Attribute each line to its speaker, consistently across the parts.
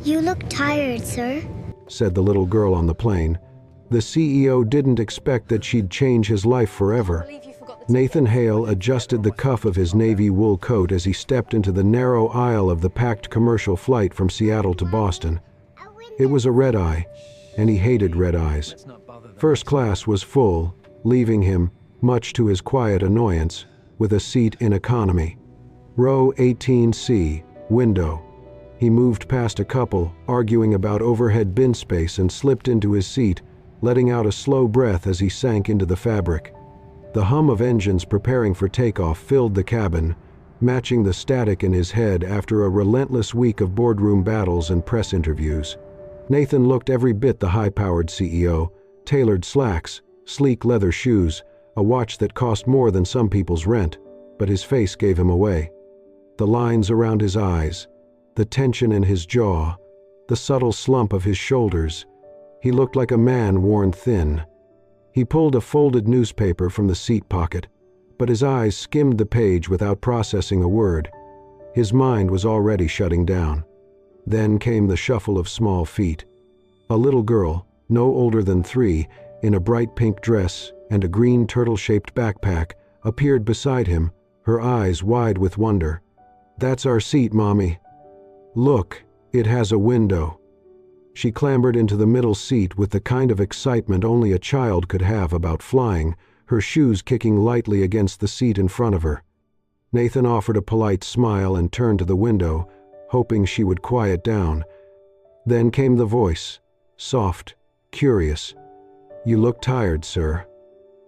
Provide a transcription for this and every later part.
Speaker 1: You look tired, sir,
Speaker 2: said the little girl on the plane. The CEO didn't expect that she'd change his life forever. Nathan Hale adjusted the cuff of his navy wool coat as he stepped into the narrow aisle of the packed commercial flight from Seattle to Boston. It was a red-eye, and he hated red-eyes. First class was full, leaving him, much to his quiet annoyance, with a seat in economy. Row 18C, window. He moved past a couple, arguing about overhead bin space, and slipped into his seat, letting out a slow breath as he sank into the fabric. The hum of engines preparing for takeoff filled the cabin, matching the static in his head after a relentless week of boardroom battles and press interviews. Nathan looked every bit the high-powered CEO, tailored slacks, sleek leather shoes, a watch that cost more than some people's rent, but his face gave him away. The lines around his eyes, the tension in his jaw, the subtle slump of his shoulders. He looked like a man worn thin. He pulled a folded newspaper from the seat pocket, but his eyes skimmed the page without processing a word. His mind was already shutting down. Then came the shuffle of small feet. A little girl, no older than 3, in a bright pink dress and a green turtle-shaped backpack, appeared beside him, her eyes wide with wonder. "That's our seat, Mommy. Look, it has a window." She clambered into the middle seat with the kind of excitement only a child could have about flying, her shoes kicking lightly against the seat in front of her. Nathan offered a polite smile and turned to the window, hoping she would quiet down. Then came the voice, soft, curious. "You look tired, sir."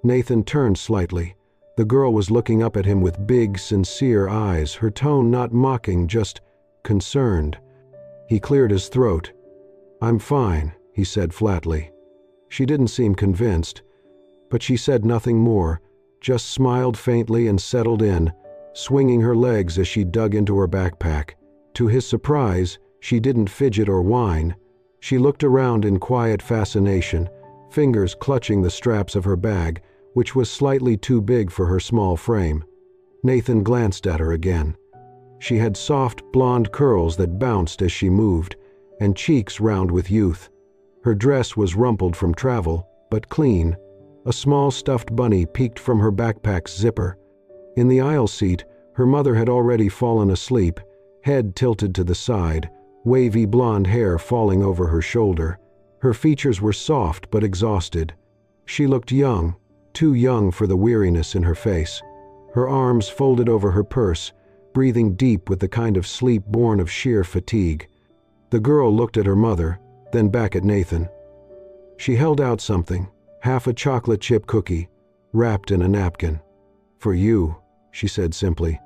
Speaker 2: Nathan turned slightly. The girl was looking up at him with big, sincere eyes, her tone not mocking, just concerned. He cleared his throat. "I'm fine," he said flatly. She didn't seem convinced, but she said nothing more, just smiled faintly and settled in, swinging her legs as she dug into her backpack. To his surprise, she didn't fidget or whine. She looked around in quiet fascination, fingers clutching the straps of her bag, which was slightly too big for her small frame. Nathan glanced at her again. She had soft, blonde curls that bounced as she moved, and cheeks round with youth. Her dress was rumpled from travel, but clean. A small stuffed bunny peeked from her backpack's zipper. In the aisle seat, her mother had already fallen asleep, head tilted to the side, wavy blonde hair falling over her shoulder. Her features were soft but exhausted. She looked young, too young for the weariness in her face. Her arms folded over her purse, breathing deep with the kind of sleep born of sheer fatigue. The girl looked at her mother, then back at Nathan. She held out something, half a chocolate chip cookie, wrapped in a napkin. "For you," she said simply.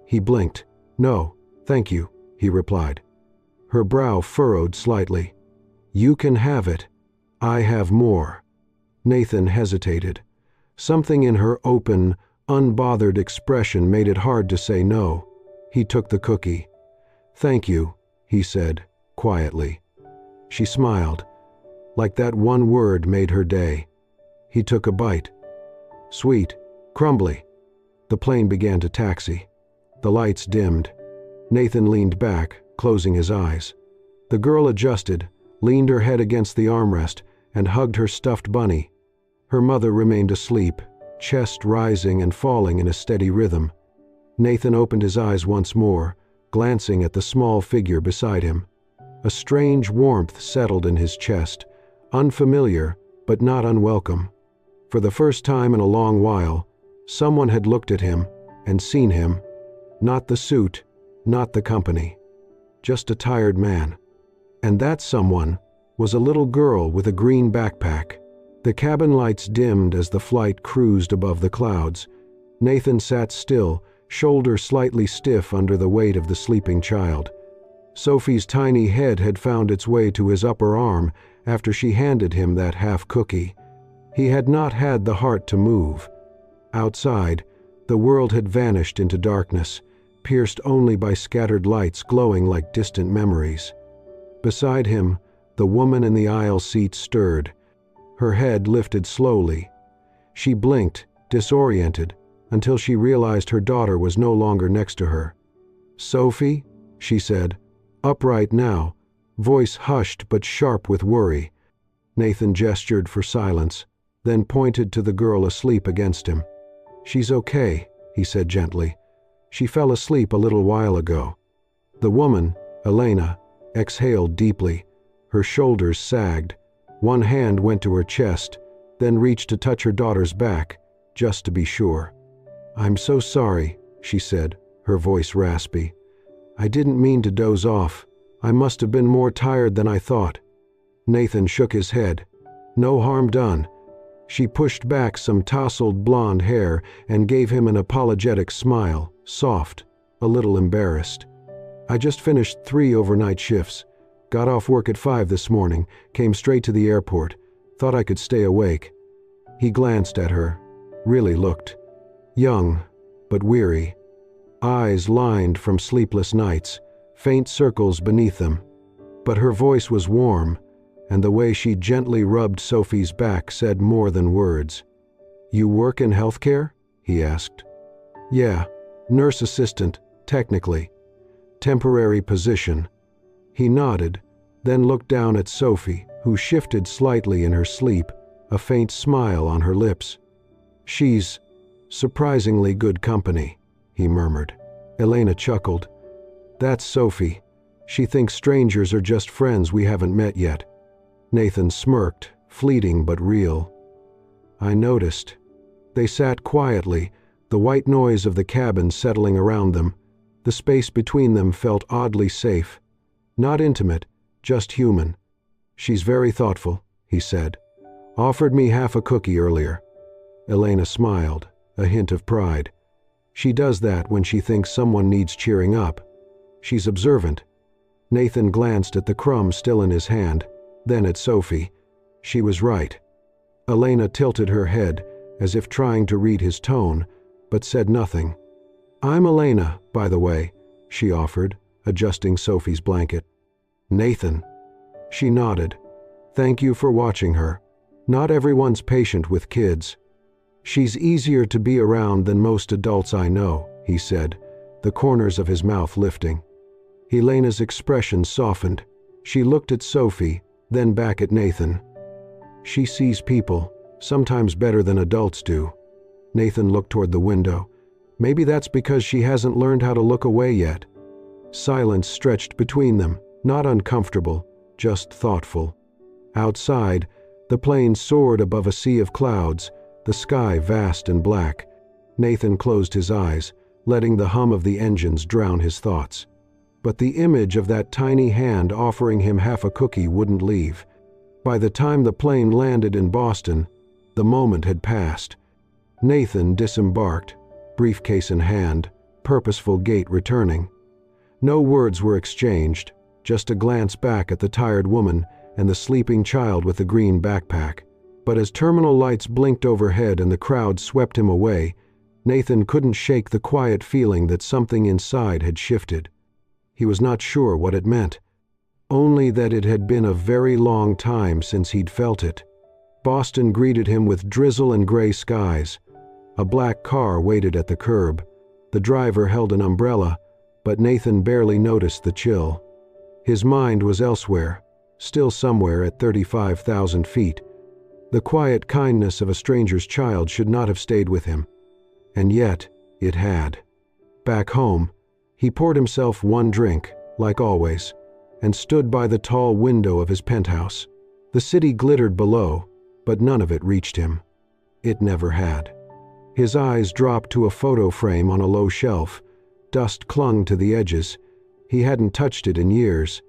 Speaker 2: He blinked. "No, thank you," he replied. Her brow furrowed slightly. "You can have it. I have more." Nathan hesitated. Something in her open, unbothered expression made it hard to say no. He took the cookie. "Thank you," he said, quietly. She smiled. Like that one word made her day. He took a bite. Sweet, crumbly. The plane began to taxi. The lights dimmed. Nathan leaned back, closing his eyes. The girl adjusted, leaned her head against the armrest, and hugged her stuffed bunny. Her mother remained asleep, chest rising and falling in a steady rhythm. Nathan opened his eyes once more, glancing at the small figure beside him. A strange warmth settled in his chest, unfamiliar but not unwelcome. For the first time in a long while, someone had looked at him and seen him. Not the suit, not the company. Just a tired man. And that someone was a little girl with a green backpack. The cabin lights dimmed as the flight cruised above the clouds. Nathan sat still, shoulder slightly stiff under the weight of the sleeping child. Sophie's tiny head had found its way to his upper arm after she handed him that half cookie. He had not had the heart to move. Outside, the world had vanished into darkness, pierced only by scattered lights glowing like distant memories. Beside him, the woman in the aisle seat stirred. Her head lifted slowly. She blinked, disoriented, until she realized her daughter was no longer next to her. "Sophie," she said, upright now, voice hushed but sharp with worry. Nathan gestured for silence, then pointed to the girl asleep against him. "She's okay," he said gently. "She fell asleep a little while ago." The woman, Elena, exhaled deeply. Her shoulders sagged. One hand went to her chest, then reached to touch her daughter's back, just to be sure. "I'm so sorry," she said, her voice raspy. "I didn't mean to doze off. I must have been more tired than I thought." Nathan shook his head. "No harm done." She pushed back some tousled blonde hair and gave him an apologetic smile, soft, a little embarrassed. "I just finished 3 overnight shifts. Got off work at 5 this morning, came straight to the airport. Thought I could stay awake." He glanced at her, really looked young, but weary. Eyes lined from sleepless nights, faint circles beneath them. But her voice was warm, and the way she gently rubbed Sophie's back said more than words. "You work in healthcare?" he asked. "Yeah, nurse assistant, technically. Temporary position." He nodded, then looked down at Sophie, who shifted slightly in her sleep, a faint smile on her lips. "She's surprisingly good company," he murmured. Elena chuckled. "That's Sophie. She thinks strangers are just friends we haven't met yet." Nathan smirked, fleeting but real. "I noticed." They sat quietly, the white noise of the cabin settling around them. The space between them felt oddly safe. Not intimate, just human. "She's very thoughtful," he said. "Offered me half a cookie earlier." Elena smiled, a hint of pride. "She does that when she thinks someone needs cheering up. She's observant." Nathan glanced at the crumb still in his hand, then at Sophie. She was right. Elena tilted her head, as if trying to read his tone, but said nothing. "I'm Elena, by the way," she offered, adjusting Sophie's blanket. "Nathan." She nodded. "Thank you for watching her. Not everyone's patient with kids." "She's easier to be around than most adults I know," he said, the corners of his mouth lifting. Elena's expression softened. She looked at Sophie, then back at Nathan. "She sees people, sometimes better than adults do." Nathan looked toward the window. "Maybe that's because she hasn't learned how to look away yet." Silence stretched between them, not uncomfortable, just thoughtful. Outside, the plane soared above a sea of clouds, the sky vast and black. Nathan closed his eyes, letting the hum of the engines drown his thoughts. But the image of that tiny hand offering him half a cookie wouldn't leave. By the time the plane landed in Boston, the moment had passed. Nathan disembarked, briefcase in hand, purposeful gait returning. No words were exchanged, just a glance back at the tired woman and the sleeping child with the green backpack. But as terminal lights blinked overhead and the crowd swept him away, Nathan couldn't shake the quiet feeling that something inside had shifted. He was not sure what it meant, only that it had been a very long time since he'd felt it. Boston greeted him with drizzle and gray skies. A black car waited at the curb. The driver held an umbrella, but Nathan barely noticed the chill. His mind was elsewhere, still somewhere at 35,000 feet. The quiet kindness of a stranger's child should not have stayed with him. And yet, it had. Back home, he poured himself one drink, like always, and stood by the tall window of his penthouse. The city glittered below, but none of it reached him. It never had. His eyes dropped to a photo frame on a low shelf. Dust clung to the edges. He hadn't touched it in years.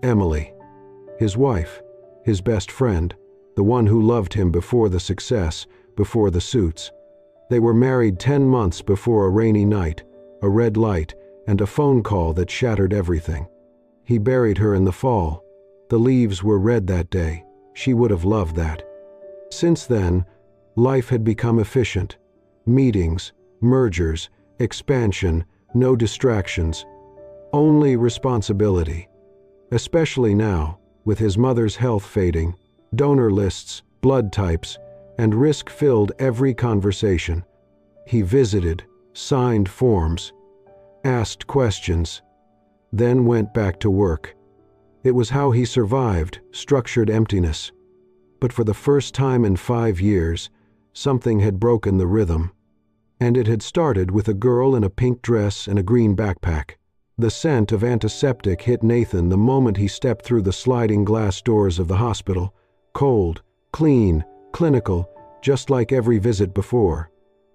Speaker 2: Emily. His wife, his best friend, the one who loved him before the success, before the suits. They were married 10 months before a rainy night, a red light, and a phone call that shattered everything. He buried her in the fall. The leaves were red that day. She would have loved that. Since then, life had become efficient. Meetings, mergers, expansion, no distractions. Only responsibility. Especially now, with his mother's health fading, donor lists, blood types, and risk-filled every conversation. He visited, signed forms, asked questions, then went back to work. It was how he survived structured emptiness. But for the first time in 5 years, something had broken the rhythm. And it had started with a girl in a pink dress and a green backpack. The scent of antiseptic hit Nathan the moment he stepped through the sliding glass doors of the hospital. Cold, clean, clinical, just like every visit before.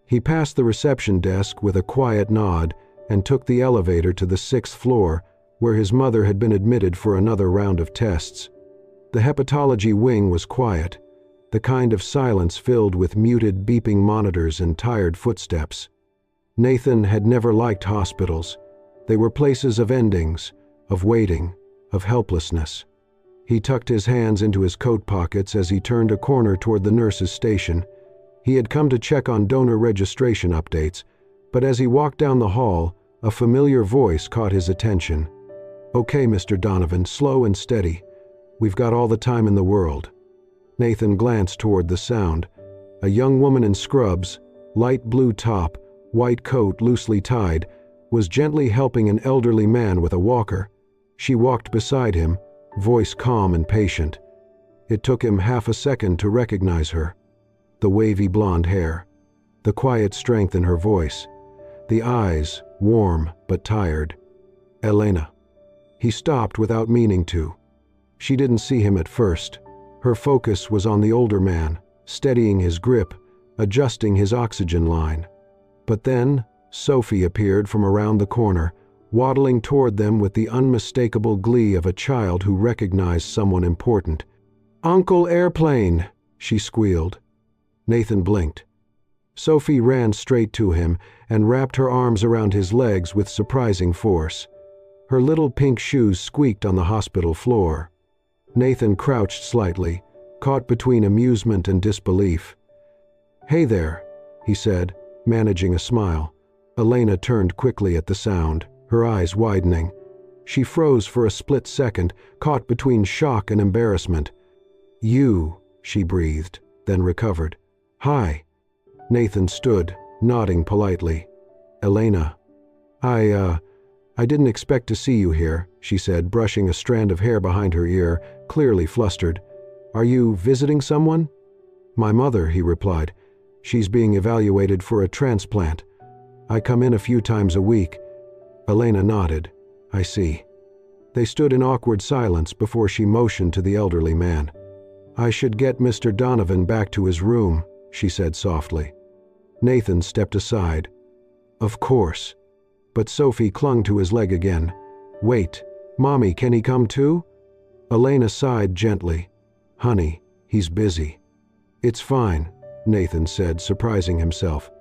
Speaker 2: He passed the reception desk with a quiet nod and took the elevator to the 6th floor, where his mother had been admitted for another round of tests. The hepatology wing was quiet, the kind of silence filled with muted beeping monitors and tired footsteps. Nathan had never liked hospitals. They were places of endings, of waiting, of helplessness. He tucked his hands into his coat pockets as he turned a corner toward the nurse's station. He had come to check on donor registration updates, but as he walked down the hall, a familiar voice caught his attention. "Okay, Mr. Donovan, slow and steady. We've got all the time in the world." Nathan glanced toward the sound. A young woman in scrubs, light blue top, white coat loosely tied, was gently helping an elderly man with a walker. She walked beside him, voice calm and patient. It took him half a second to recognize her. The wavy blonde hair, the quiet strength in her voice, the eyes, warm but tired. Elena. He stopped without meaning to. She didn't see him at first. Her focus was on the older man, steadying his grip, adjusting his oxygen line. But then, Sophie appeared from around the corner, waddling toward them with the unmistakable glee of a child who recognized someone important. "Uncle Airplane!" she squealed. Nathan blinked. Sophie ran straight to him and wrapped her arms around his legs with surprising force. Her little pink shoes squeaked on the hospital floor. Nathan crouched slightly, caught between amusement and disbelief. "Hey there," he said, managing a smile. Elena turned quickly at the sound, her eyes widening. She froze for a split second, caught between shock and embarrassment. "You," she breathed, then recovered. "Hi." Nathan stood, nodding politely. "Elena. I didn't expect to see you here," she said, brushing a strand of hair behind her ear, clearly flustered. "Are you visiting someone?" "My mother," he replied. "She's being evaluated for a transplant. I come in a few times a week." Elena nodded. "I see." They stood in awkward silence before she motioned to the elderly man. "I should get Mr. Donovan back to his room," she said softly. Nathan stepped aside. "Of course." But Sophie clung to his leg again. "Wait, Mommy, can he come too?" Elena sighed gently. "Honey, he's busy." "It's fine," Nathan said, surprising himself.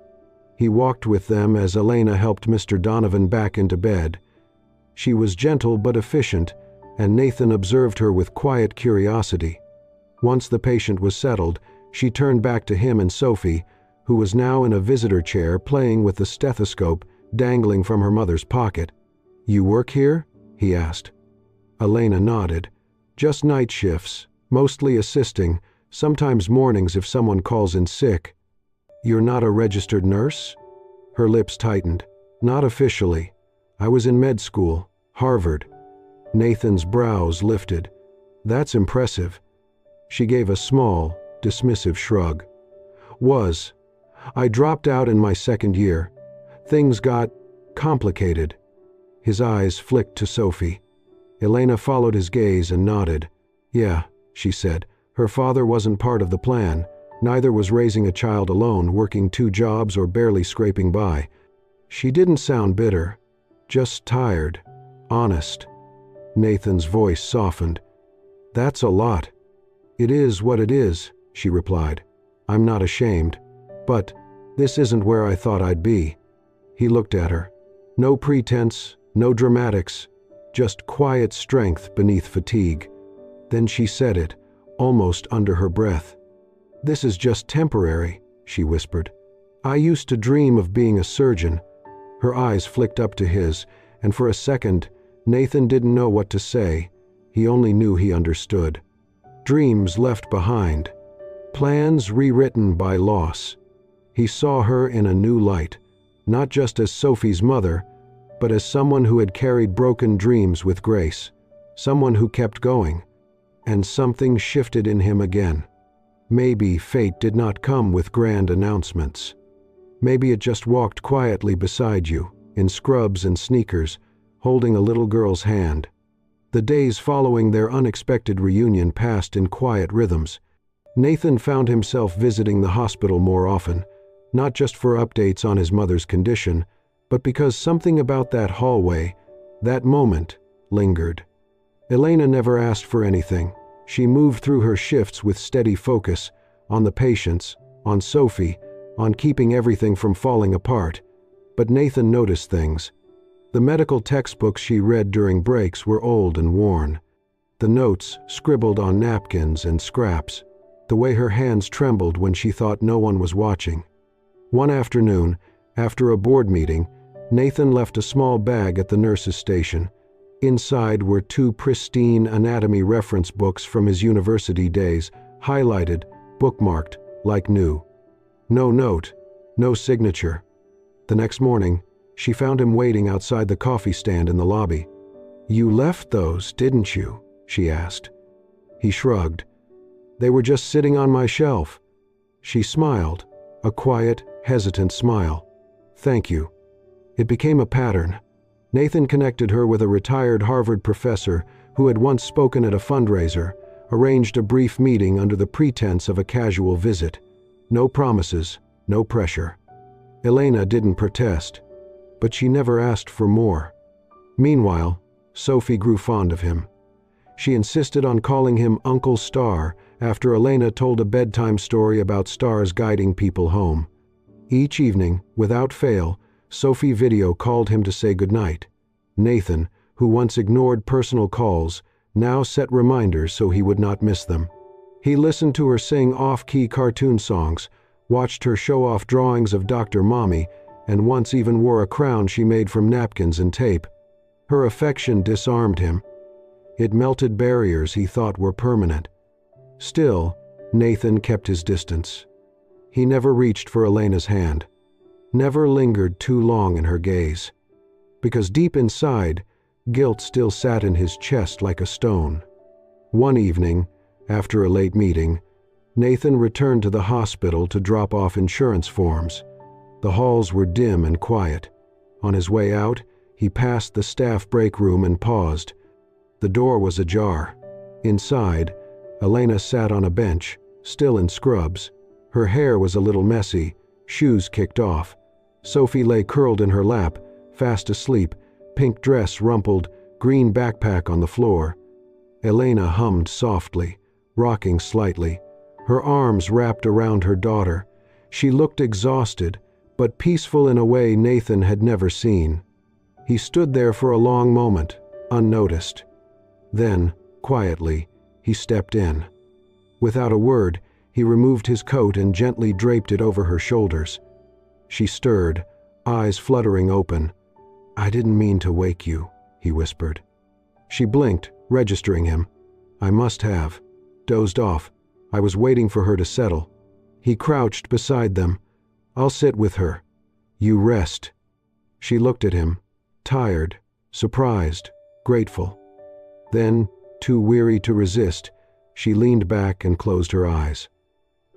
Speaker 2: He walked with them as Elena helped Mr. Donovan back into bed. She was gentle but efficient, and Nathan observed her with quiet curiosity. Once the patient was settled, she turned back to him and Sophie, who was now in a visitor chair playing with the stethoscope dangling from her mother's pocket. "You work here?" he asked. Elena nodded. "Just night shifts, mostly assisting, sometimes mornings if someone calls in sick." "You're not a registered nurse?" Her lips tightened. "Not officially. I was in med school, Harvard." Nathan's brows lifted. "That's impressive." She gave a small, dismissive shrug. "Was. I dropped out in my 2nd year. Things got complicated." His eyes flicked to Sophie. Elena followed his gaze and nodded. "Yeah," she said. "Her father wasn't part of the plan. Neither was raising a child alone, working 2 jobs or barely scraping by." She didn't sound bitter, just tired, honest. Nathan's voice softened. "That's a lot." "It is what it is," she replied. "I'm not ashamed. But this isn't where I thought I'd be." He looked at her. No pretense, no dramatics, just quiet strength beneath fatigue. Then she said it, almost under her breath. "This is just temporary," she whispered. "I used to dream of being a surgeon." Her eyes flicked up to his, and for a second, Nathan didn't know what to say. He only knew he understood. Dreams left behind. Plans rewritten by loss. He saw her in a new light, not just as Sophie's mother, but as someone who had carried broken dreams with grace. someone who kept going, and something shifted in him again. Maybe fate did not come with grand announcements. Maybe it just walked quietly beside you, in scrubs and sneakers, holding a little girl's hand. The days following their unexpected reunion passed in quiet rhythms. Nathan found himself visiting the hospital more often, not just for updates on his mother's condition, but because something about that hallway, that moment, lingered. Elena never asked for anything. She moved through her shifts with steady focus, on the patients, on Sophie, on keeping everything from falling apart. But Nathan noticed things. The medical textbooks she read during breaks were old and worn. The notes scribbled on napkins and scraps. The way her hands trembled when she thought no one was watching. One afternoon, after a board meeting, Nathan left a small bag at the nurse's station. Inside were 2 pristine anatomy reference books from his university days, highlighted, bookmarked, like new. No note, no signature. The next morning, she found him waiting outside the coffee stand in the lobby. "You left those, didn't you?" she asked. He shrugged. "They were just sitting on my shelf." She smiled, a quiet, hesitant smile. "Thank you." It became a pattern. Nathan connected her with a retired Harvard professor who had once spoken at a fundraiser, arranged a brief meeting under the pretense of a casual visit. No promises, no pressure. Elena didn't protest, but she never asked for more. Meanwhile, Sophie grew fond of him. She insisted on calling him Uncle Star after Elena told a bedtime story about stars guiding people home. Each evening, without fail, Sophie video called him to say goodnight. Nathan, who once ignored personal calls, now set reminders so he would not miss them. He listened to her sing off-key cartoon songs, watched her show off drawings of Dr. Mommy, and once even wore a crown she made from napkins and tape. Her affection disarmed him. It melted barriers he thought were permanent. Still, Nathan kept his distance. He never reached for Elena's hand, never lingered too long in her gaze. Because deep inside, guilt still sat in his chest like a stone. One evening, after a late meeting, Nathan returned to the hospital to drop off insurance forms. The halls were dim and quiet. On his way out, he passed the staff break room and paused. The door was ajar. Inside, Elena sat on a bench, still in scrubs. Her hair was a little messy, shoes kicked off. Sophie lay curled in her lap, fast asleep, pink dress rumpled, green backpack on the floor. Elena hummed softly, rocking slightly, her arms wrapped around her daughter. She looked exhausted, but peaceful in a way Nathan had never seen. He stood there for a long moment, unnoticed. Then, quietly, he stepped in. Without a word, he removed his coat and gently draped it over her shoulders. She stirred, eyes fluttering open. "I didn't mean to wake you," he whispered. She blinked, registering him. "I must have. Dozed off. I was waiting for her to settle." He crouched beside them. "I'll sit with her. You rest." She looked at him, tired, surprised, grateful. Then, too weary to resist, she leaned back and closed her eyes.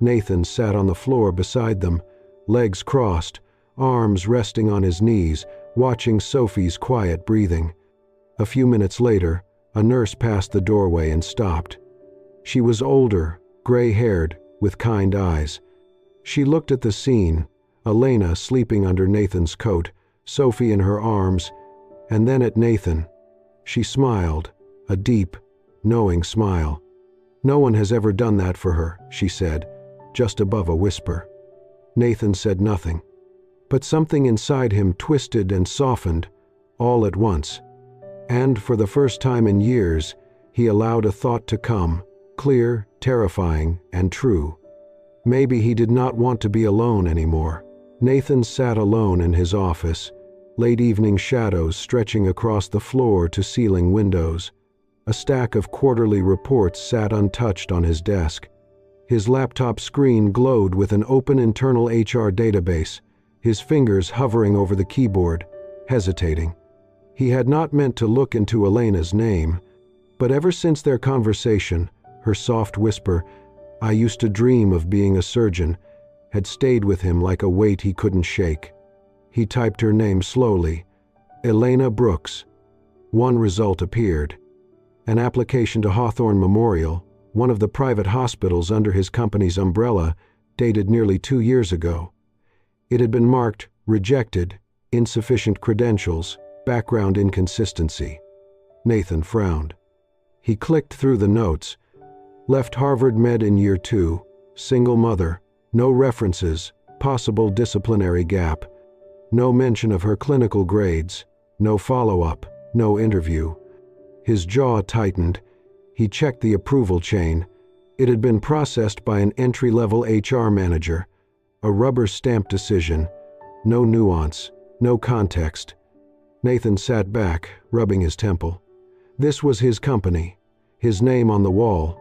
Speaker 2: Nathan sat on the floor beside them, legs crossed, arms resting on his knees, watching Sophie's quiet breathing. A few minutes later, a nurse passed the doorway and stopped. She was older, gray-haired, with kind eyes. She looked at the scene, Elena sleeping under Nathan's coat, Sophie in her arms, and then at Nathan. She smiled, a deep, knowing smile. "No one has ever done that for her," she said, just above a whisper. Nathan said nothing, but something inside him twisted and softened, all at once. And for the first time in years, he allowed a thought to come, clear, terrifying, and true. Maybe he did not want to be alone anymore. Nathan sat alone in his office, late evening shadows stretching across the floor to ceiling windows. A stack of quarterly reports sat untouched on his desk. His laptop screen glowed with an open internal HR database, his fingers hovering over the keyboard, hesitating. He had not meant to look into Elena's name, But ever since their conversation, her soft whisper, "I used to dream of being a surgeon," had stayed with him like a weight he couldn't shake. He typed her name slowly. Elena Brooks. One result appeared. An application to Hawthorne Memorial, one of the private hospitals under his company's umbrella, dated nearly 2 years ago. It had been marked rejected, insufficient credentials, background inconsistency. Nathan frowned. He clicked through the notes. Left Harvard Med in year 2, single mother, no references, possible disciplinary gap, no mention of her clinical grades, no follow-up, no interview. His jaw tightened. He checked the approval chain. It had been processed by an entry-level HR manager. A rubber-stamped decision. No nuance, no context. Nathan sat back, rubbing his temple. This was his company, his name on the wall,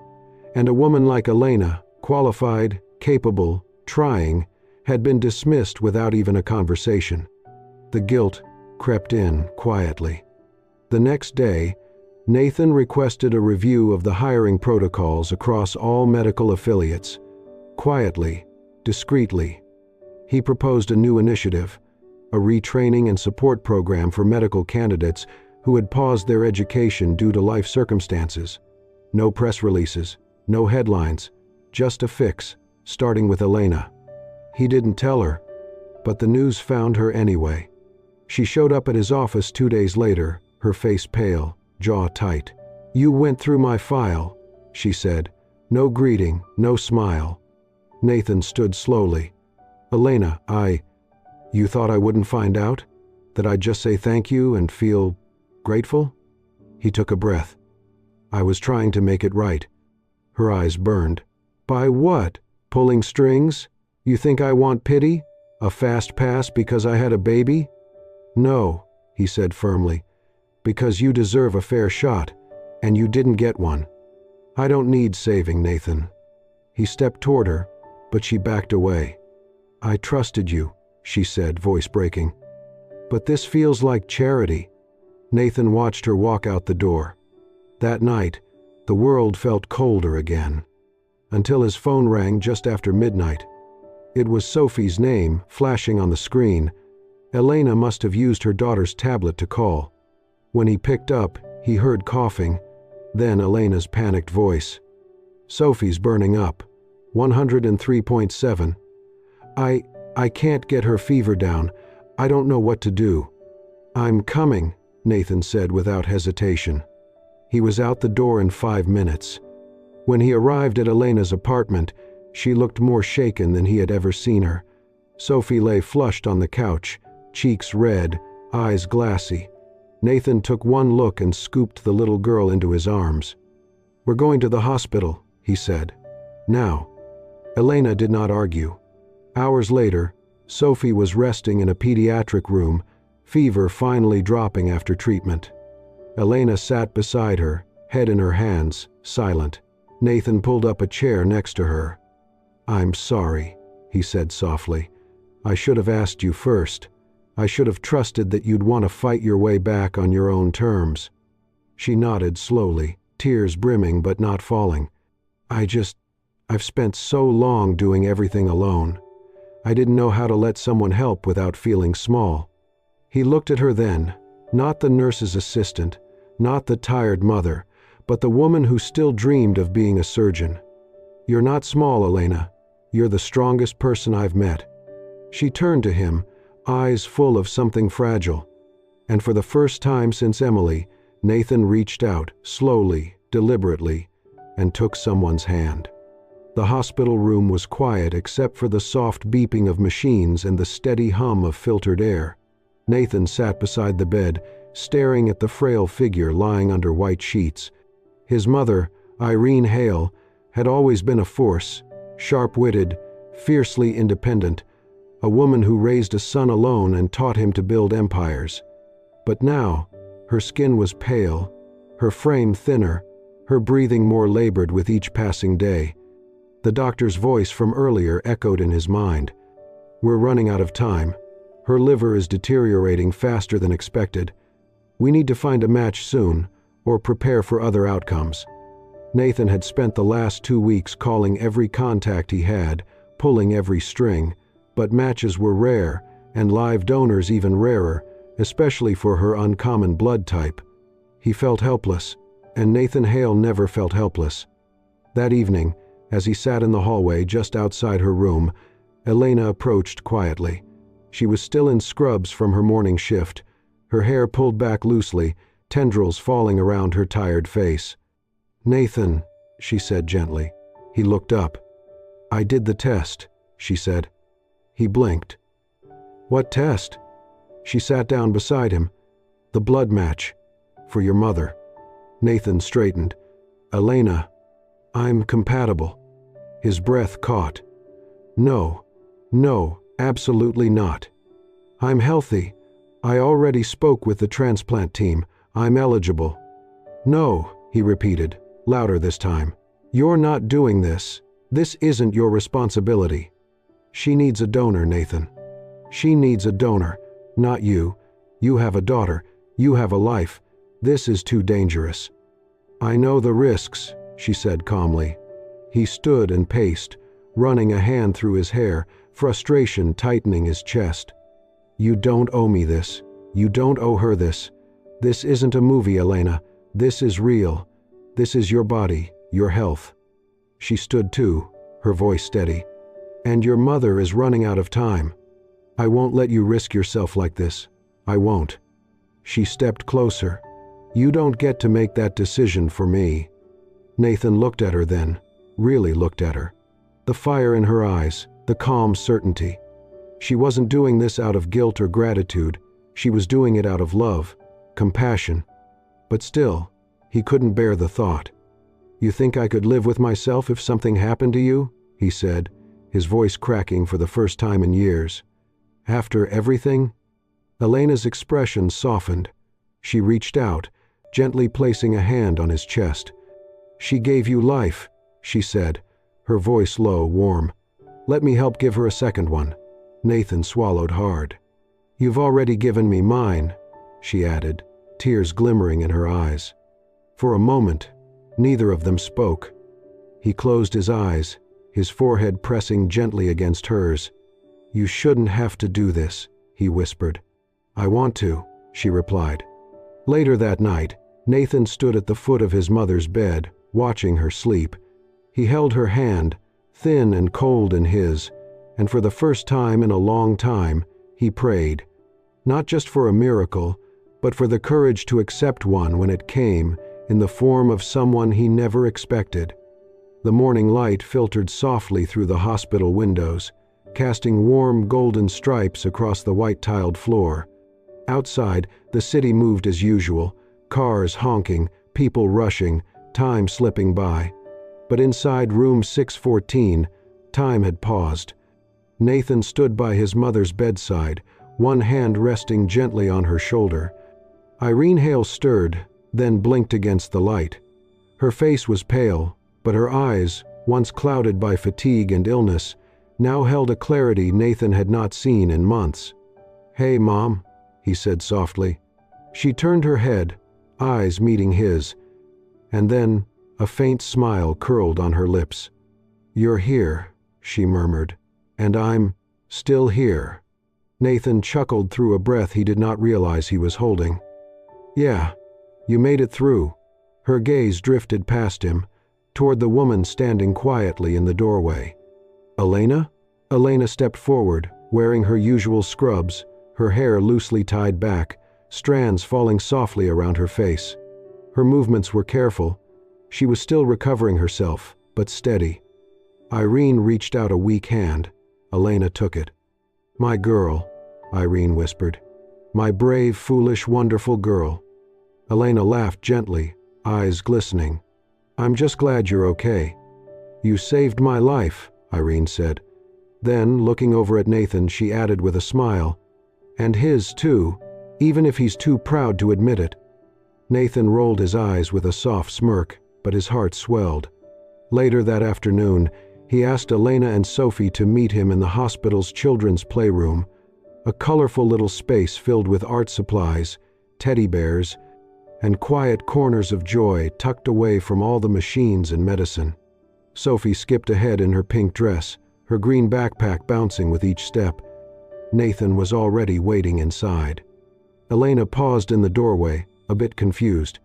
Speaker 2: and a woman like Elena, qualified, capable, trying, had been dismissed without even a conversation. The guilt crept in quietly. The next day, Nathan requested a review of the hiring protocols across all medical affiliates. Quietly, discreetly. He proposed a new initiative, a retraining and support program for medical candidates who had paused their education due to life circumstances. No press releases, no headlines, just a fix, starting with Elena. He didn't tell her, but the news found her anyway. She showed up at his office 2 days later, her face pale, jaw tight. "You went through my file," she said. No greeting, no smile. Nathan stood slowly. "Elena, you thought I wouldn't find out? That I'd just say thank you and feel grateful?" He took a breath. "I was trying to make it right." Her eyes burned. "By what? Pulling strings? You think I want pity? A fast pass because I had a baby?" "No," he said firmly, "because you deserve a fair shot, and you didn't get one. I don't need saving, Nathan." He stepped toward her, but she backed away. "I trusted you," she said, voice breaking. "But this feels like charity." Nathan watched her walk out the door. That night, the world felt colder again, until his phone rang just after midnight. It was Sophie's name, flashing on the screen. Elena must have used her daughter's tablet to call. When he picked up, he heard coughing, then Elena's panicked voice. "Sophie's burning up. 103.7. I can't get her fever down. I don't know what to do." "I'm coming," Nathan said without hesitation. He was out the door in 5 minutes. When he arrived at Elena's apartment, she looked more shaken than he had ever seen her. Sophie lay flushed on the couch, cheeks red, eyes glassy. Nathan took one look and scooped the little girl into his arms. "We're going to the hospital," he said. "Now." Elena did not argue. Hours later, Sophie was resting in a pediatric room, fever finally dropping after treatment. Elena sat beside her, head in her hands, silent. Nathan pulled up a chair next to her. "I'm sorry," he said softly. "I should have asked you first. I should have trusted that you'd want to fight your way back on your own terms." She nodded slowly, tears brimming but not falling. I've spent so long doing everything alone. I didn't know how to let someone help without feeling small." He looked at her then, not the nurse's assistant, not the tired mother, but the woman who still dreamed of being a surgeon. "You're not small, Elena. You're the strongest person I've met." She turned to him, eyes full of something fragile. And for the first time since Emily, Nathan reached out, slowly, deliberately, and took someone's hand. The hospital room was quiet except for the soft beeping of machines and the steady hum of filtered air. Nathan sat beside the bed, staring at the frail figure lying under white sheets. His mother, Irene Hale, had always been a force, sharp-witted, fiercely independent, a woman who raised a son alone and taught him to build empires. But now, her skin was pale, her frame thinner, her breathing more labored with each passing day. The doctor's voice from earlier echoed in his mind. "We're running out of time. Her liver is deteriorating faster than expected. We need to find a match soon, or prepare for other outcomes. Nathan had spent the last 2 weeks calling every contact he had, pulling every string, but matches were rare, and live donors even rarer, especially for her uncommon blood type. He felt helpless, and Nathan Hale never felt helpless. That evening, as he sat in the hallway just outside her room, Elena approached quietly. She was still in scrubs from her morning shift, her hair pulled back loosely, tendrils falling around her tired face. "Nathan," she said gently. He looked up. "I did the test," she said. He blinked. "What test?" She sat down beside him. "The blood match. For your mother." Nathan straightened. "Elena, I'm compatible." His breath caught. No, absolutely not. "I'm healthy. I already spoke with the transplant team. I'm eligible." "No," he repeated, louder this time. "You're not doing this. This isn't your responsibility." "She needs a donor, Nathan. She needs a donor, not you. You have a daughter. You have a life. This is too dangerous." "I know the risks," she said calmly. He stood and paced, running a hand through his hair, frustration tightening his chest. "You don't owe me this. You don't owe her this. This isn't a movie, Elena. This is real. This is your body, your health." She stood too, her voice steady. "And your mother is running out of time. I won't let you risk yourself like this. I won't." She stepped closer. "You don't get to make that decision for me." Nathan looked at her then, really looked at her. The fire in her eyes, the calm certainty. She wasn't doing this out of guilt or gratitude. She was doing it out of love, compassion. But still, he couldn't bear the thought. "You think I could live with myself if something happened to you?" he said, his voice cracking for the first time in years. "After everything?" Elena's expression softened. She reached out, gently placing a hand on his chest. "She gave you life," she said, her voice low, warm. "Let me help give her a second one." Nathan swallowed hard. "You've already given me mine," she added, tears glimmering in her eyes. For a moment, neither of them spoke. He closed his eyes, his forehead pressing gently against hers. "You shouldn't have to do this," he whispered. "I want to," she replied. Later that night, Nathan stood at the foot of his mother's bed, watching her sleep. He held her hand, thin and cold in his, and for the first time in a long time, he prayed. Not just for a miracle, but for the courage to accept one when it came, in the form of someone he never expected. The morning light filtered softly through the hospital windows, casting warm golden stripes across the white-tiled floor. Outside, the city moved as usual, cars honking, people rushing, time slipping by. But inside room 614, time had paused. Nathan stood by his mother's bedside, one hand resting gently on her shoulder. Irene Hale stirred, then blinked against the light. Her face was pale, but her eyes, once clouded by fatigue and illness, now held a clarity Nathan had not seen in months. "Hey, Mom," he said softly. She turned her head, eyes meeting his, and then a faint smile curled on her lips. "You're here," she murmured, "and I'm still here." Nathan chuckled through a breath he did not realize he was holding. "Yeah, you made it through." Her gaze drifted past him, toward the woman standing quietly in the doorway. "Elena?" Elena stepped forward, wearing her usual scrubs, her hair loosely tied back, strands falling softly around her face. Her movements were careful. She was still recovering herself, but steady. Irene reached out a weak hand. Elena took it. "My girl," Irene whispered. "My brave, foolish, wonderful girl." Elena laughed gently, eyes glistening. "I'm just glad you're okay." "You saved my life," Irene said. Then, looking over at Nathan, she added with a smile, "And his too, even if he's too proud to admit it." Nathan rolled his eyes with a soft smirk, but his heart swelled. Later that afternoon, he asked Elena and Sophie to meet him in the hospital's children's playroom, a colorful little space filled with art supplies, teddy bears, and quiet corners of joy tucked away from all the machines and medicine. Sophie skipped ahead in her pink dress, her green backpack bouncing with each step. Nathan was already waiting inside. Elena paused in the doorway, a bit confused.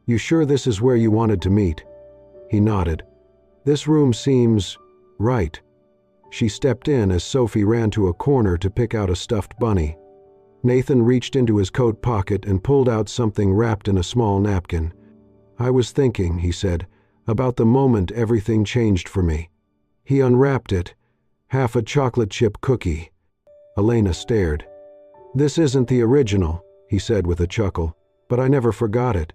Speaker 2: "You sure this is where you wanted to meet?" He nodded. "This room seems right." She stepped in as Sophie ran to a corner to pick out a stuffed bunny. Nathan reached into his coat pocket and pulled out something wrapped in a small napkin. "I was thinking," he said, "about the moment everything changed for me." He unwrapped it, half a chocolate chip cookie. Elena stared. "This isn't the original," he said with a chuckle, "but I never forgot it."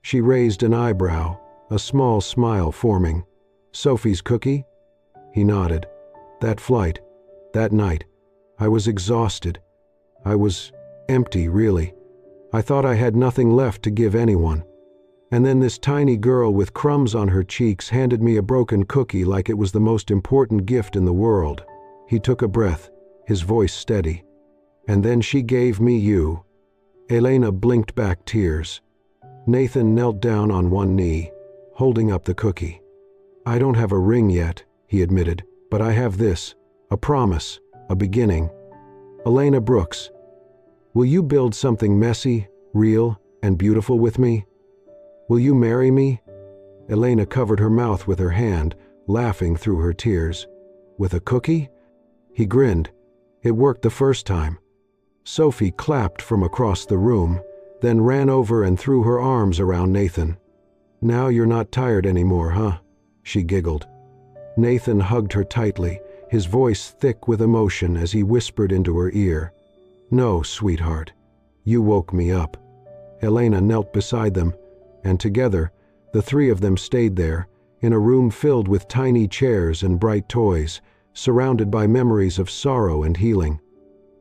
Speaker 2: She raised an eyebrow, a small smile forming. "Sophie's cookie?" He nodded. "That flight, that night, I was exhausted. I was empty, really. I thought I had nothing left to give anyone. And then this tiny girl with crumbs on her cheeks handed me a broken cookie like it was the most important gift in the world." He took a breath, his voice steady. "And then she gave me you." Elena blinked back tears. Nathan knelt down on one knee, holding up the cookie. "I don't have a ring yet," he admitted, "but I have this, a promise, a beginning. Elena Brooks, will you build something messy, real, and beautiful with me? Will you marry me?" Elena covered her mouth with her hand, laughing through her tears. "With a cookie?" He grinned. "It worked the first time." Sophie clapped from across the room, then ran over and threw her arms around Nathan. "Now you're not tired anymore, huh?" she giggled. Nathan hugged her tightly, his voice thick with emotion as he whispered into her ear. "No, sweetheart. You woke me up." Elena knelt beside them, and together, the three of them stayed there, in a room filled with tiny chairs and bright toys, surrounded by memories of sorrow and healing.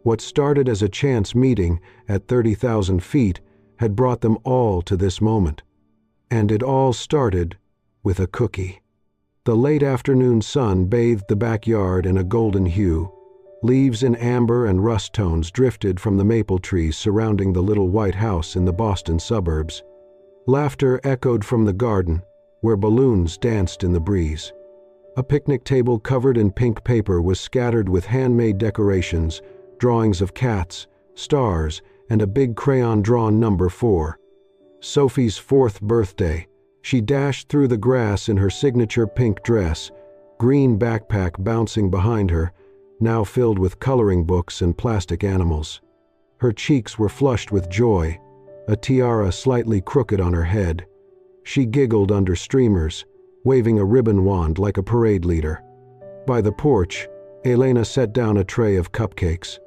Speaker 2: What started as a chance meeting at 30,000 feet had brought them all to this moment. And it all started with a cookie. The late afternoon sun bathed the backyard in a golden hue. Leaves in amber and rust tones drifted from the maple trees surrounding the little white house in the Boston suburbs. Laughter echoed from the garden, where balloons danced in the breeze. A picnic table covered in pink paper was scattered with handmade decorations, drawings of cats, stars, and a big crayon-drawn number 4. Sophie's 4th birthday. She dashed through the grass in her signature pink dress, green backpack bouncing behind her, now filled with coloring books and plastic animals. Her cheeks were flushed with joy, a tiara slightly crooked on her head. She giggled under streamers, waving a ribbon wand like a parade leader. By the porch, Elena set down a tray of cupcakes.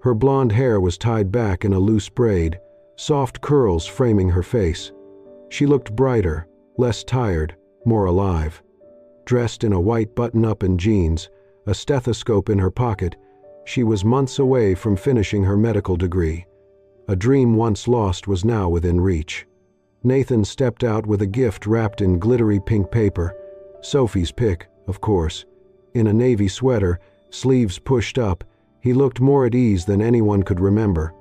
Speaker 2: Her blonde hair was tied back in a loose braid, soft curls framing her face. She looked brighter, less tired, more alive. Dressed in a white button-up and jeans, a stethoscope in her pocket, she was months away from finishing her medical degree. A dream once lost was now within reach. Nathan stepped out with a gift wrapped in glittery pink paper, Sophie's pick, of course. In a navy sweater, sleeves pushed up, he looked more at ease than anyone could remember.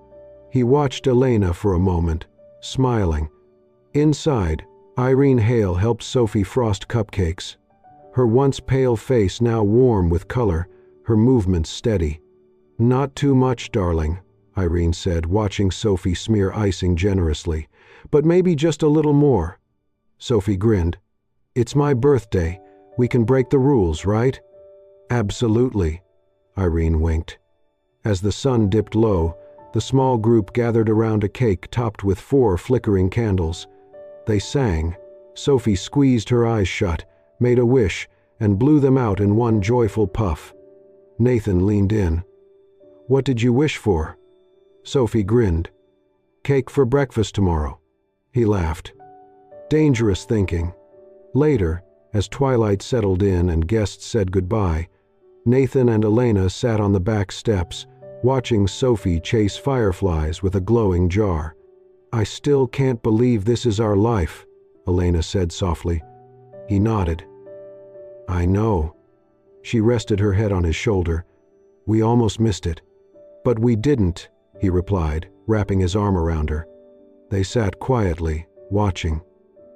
Speaker 2: He watched Elena for a moment, smiling. Inside, Irene Hale helped Sophie frost cupcakes. Her once pale face now warm with color, her movements steady. "Not too much, darling," Irene said, watching Sophie smear icing generously. "But maybe just a little more." Sophie grinned. "It's my birthday. We can break the rules, right?" "Absolutely," Irene winked. As the sun dipped low, the small group gathered around a cake topped with 4 flickering candles. They sang. Sophie squeezed her eyes shut, made a wish, and blew them out in one joyful puff. Nathan leaned in. "What did you wish for?" Sophie grinned. "Cake for breakfast tomorrow." He laughed. Dangerous thinking. Later, as twilight settled in and guests said goodbye, Nathan and Elena sat on the back steps, watching Sophie chase fireflies with a glowing jar. "I still can't believe this is our life," Elena said softly. He nodded. "I know." She rested her head on his shoulder. "We almost missed it." "But we didn't," he replied, wrapping his arm around her. They sat quietly, watching.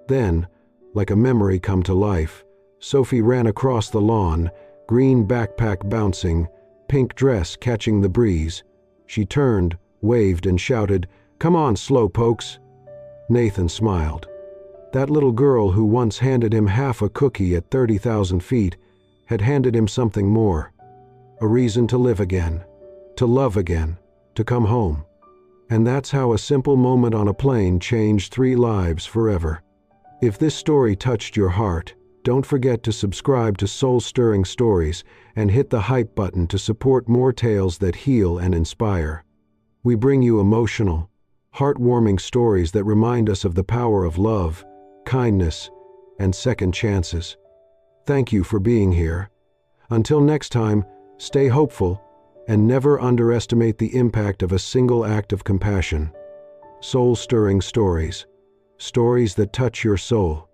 Speaker 2: Then, like a memory come to life, Sophie ran across the lawn, green backpack bouncing, pink dress catching the breeze. She turned, waved, and shouted, "Come on, slowpokes!" Nathan smiled. That little girl who once handed him half a cookie at 30,000 feet had handed him something more. A reason to live again, to love again, to come home. And that's how a simple moment on a plane changed 3 lives forever. If this story touched your heart, don't forget to subscribe to Soul-Stirring Stories and hit the hype button to support more tales that heal and inspire. We bring you emotional, heartwarming stories that remind us of the power of love, kindness, and second chances. Thank you for being here. Until next time, stay hopeful and never underestimate the impact of a single act of compassion. Soul-Stirring Stories. Stories that touch your soul.